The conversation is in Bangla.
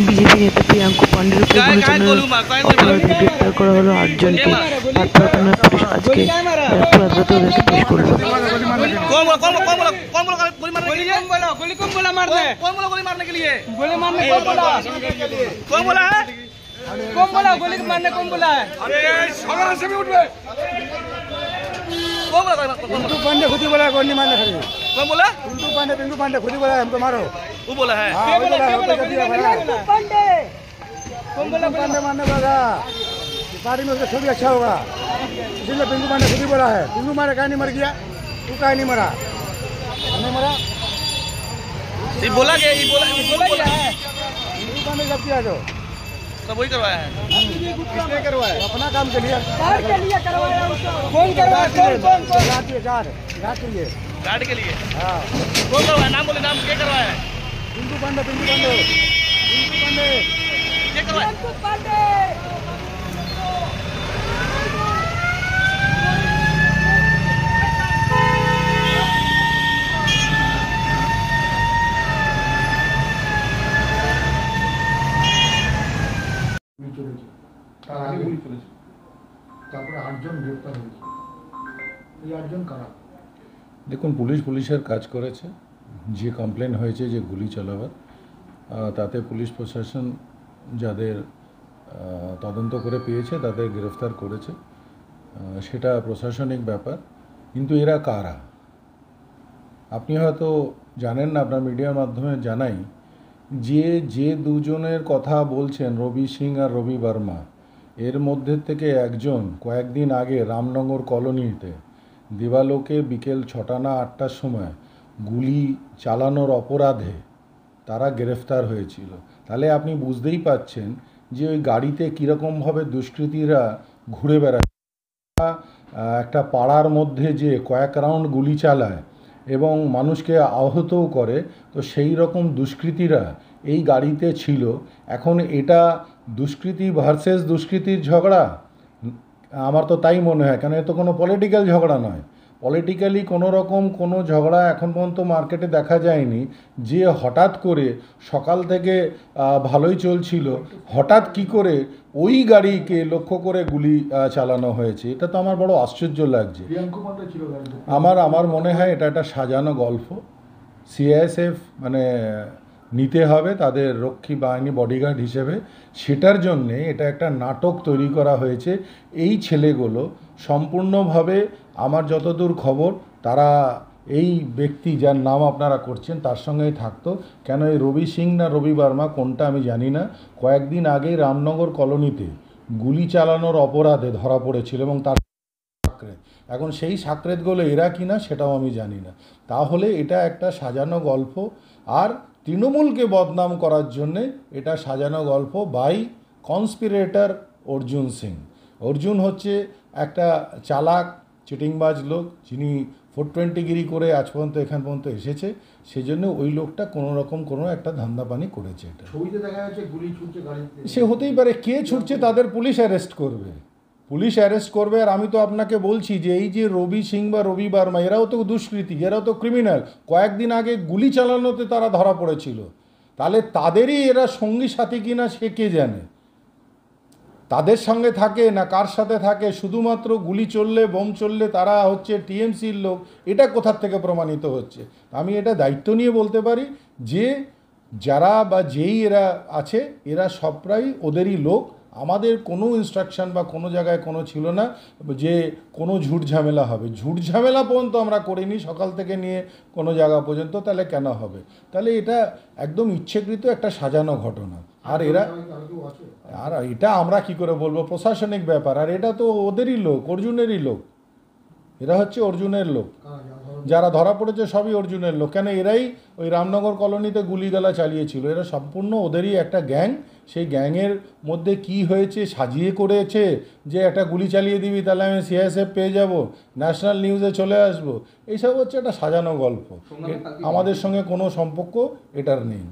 বিজেপি নেতা প্রিয়াঙ্কু পাণ্ডের উপর অপরাধে গ্রেপ্তার করা হলো 8 জনকে। পাটপাড়া থানার পুলিশ আজকে রাতে ওদেরকে পেশ করলো। पिंटू पांडे खुद ही बोला गोली नहीं मारने खड़ी। कौन बोला? पिंटू पांडे खुद ही बोला हमको मारो। वो बोला है? हाँ वो बोला है। पिंटू पांडे कौन बोला? पांडे मारने वाला पार्टी में उसका छवि अच्छा होगा, इसलिए पिंटू पांडे खुद ही बोला है। पिंटू मारे क्या नहीं मर गया, तू क्या नहीं मरा, नहीं मरा। ये बोला क्या? ये बोला है पिंटू पांडे जब किया जो सब वही करवाया है। किसने करवाया? अपना काम के लिए करवाया उसको। कौन करवाया? कौन गार्ड के लिए। गार्ड के लिए? हाँ कौन करवाया? नाम बोले, नाम क्या करवाया है? पिंटू पांडे क्या करवाया? তার আগে গুলি চলেছে, তারপরে 8 জন গ্রেপ্তার হয়েছে। এই 8 জন কারা? দেখুন, পুলিশের কাজ করেছে। যে কমপ্লেন হয়েছে যে গুলি চালাবার, তাতে পুলিশ প্রশাসন যাদের তদন্ত করে পেয়েছে তাদের গ্রেফতার করেছে, সেটা প্রশাসনিক ব্যাপার। কিন্তু এরা কারা আপনি হয়তো জানেন না, আপনার মিডিয়ার মাধ্যমে জানাই যে দুজনের কথা বলছেন, রবি সিং আর রবি বর্মা, এর মধ্যে থেকে একজন কয়েকদিন আগে রামনগর কলোনিতে দিবালোকে বিকেল 6টা না 8টার সময় গুলি চালানোর অপরাধে তারা গ্রেফতার হয়েছিল। তাহলে আপনি বুঝতেই পাচ্ছেন যে ওই গাড়িতে কীরকমভাবে দুষ্কৃতীরা ঘুরে বেড়ায়। একটা পাড়ার মধ্যে যে কয়েক রাউন্ড গুলি চালায় এবং মানুষকে আহতও করে, তো সেই রকম দুষ্কৃতীরা এই গাড়িতে ছিল। এখন এটা দুষ্কৃতী ভার্সেস দুষ্কৃতীর ঝগড়া, আমার তো তাই মনে হয়। কেন, এ তো কোনো পলিটিক্যাল ঝগড়া নয়। পলিটিক্যালি কোনো রকম কোনো ঝগড়া এখন পর্যন্ত মার্কেটে দেখা যায়নি। যে হঠাৎ করে সকাল থেকে ভালোই চলছিল, হঠাৎ কি করে ওই গাড়িকে লক্ষ্য করে গুলি চালানো হয়েছে, এটা তো আমার বড় আশ্চর্য লাগছে। আমার মনে হয় এটা একটা সাজানো গল্প। সিআইএসএফ মানে নিতে হবে তাদের রক্ষী বাহিনী, বডিগার্ড হিসেবে। সেটার জন্যে এটা একটা নাটক তৈরি করা হয়েছে। এই ছেলেগুলো সম্পূর্ণভাবে, আমার যতদূর খবর, তারা এই ব্যক্তি যার নাম আপনারা করছেন তার সঙ্গেই থাকতো। কেন, এই রবি সিং না রবি বর্মা কোনটা আমি জানি না, কয়েকদিন আগেই রামনগর কলোনিতে গুলি চালানোর অপরাধে ধরা পড়েছিল এবং তার সাকরেদ। এখন সেই সাকরেদগুলো এরা কিনা সেটাও আমি জানি না। তাহলে এটা একটা সাজানো গল্প, আর তৃণমূলকে বদনাম করার জন্যে এটা সাজানো গল্প বাই কনস্পিরেটর অর্জুন সিং। অর্জুন হচ্ছে একটা চালাক চিটিংবাজ লোক, যিনি 420 গিরি করে আজ পর্যন্ত এখান পর্যন্ত এসেছে। সেজন্য ওই লোকটা কোনো রকম কোনো একটা ধান্দাপানি করেছে। এটা ছবিতে দেখা যাচ্ছে গুলি ছুটছে গাড়িতে। সে হতেই পারে, কে ছুটছে তাদের পুলিশ অ্যারেস্ট করবে। আর আমি তো আপনাকে বলছি যে এই যে রবি সিং বা রবি বর্মা, এরাও তো দুষ্কৃতী, এরাও তো ক্রিমিনাল। কয়েকদিন আগে গুলি চালানোতে তারা ধরা পড়েছিল। তাহলে তাদেরই এরা সঙ্গী সাথী কিনা সে কে জানে। তাদের সঙ্গে থাকে না কার সাথে থাকে, শুধুমাত্র গুলি চললে, বোম চললে তারা হচ্ছে টিএমসির লোক, এটা কোথার থেকে প্রমাণিত হচ্ছে? আমি এটা দায়িত্ব নিয়ে বলতে পারি যে যারা বা যেই এরা আছে, এরা সবটাই ওদেরই লোক। আমাদের কোনো ইনস্ট্রাকশন বা কোনো জায়গায় কোনো ছিল না যে কোনো ঝুট ঝামেলা হবে। ঝুট ঝামেলা পর্যন্ত আমরা করিনি সকাল থেকে নিয়ে কোনো জায়গা পর্যন্ত। তাহলে কেন হবে? তাহলে এটা একদম ইচ্ছেকৃত একটা সাজানো ঘটনা। আর এটা আমরা কি করে বলবো, প্রশাসনিক ব্যাপার। আর এটা তো ওদেরই লোক, অর্জুনেরই লোক। এরা হচ্ছে অর্জুনের লোক, যারা ধরা পড়েছে সবই অর্জুনের লোক। কেন, এরাই ওই রামনগর কলোনিতে গুলিগালা চালিয়েছিল। এরা সম্পূর্ণ ওদেরই একটা গ্যাং। সেই গ্যাংয়ের মধ্যে কি হয়েছে, সাজিয়ে করেছে যে একটা গুলি চালিয়ে দিবি তাহলে আমি সিআইএসএফ পেয়ে যাব, ন্যাশনাল নিউজে চলে আসবো। এইসব হচ্ছে একটা সাজানো গল্প। আমাদের সঙ্গে কোনো সম্পর্ক এটার নেই।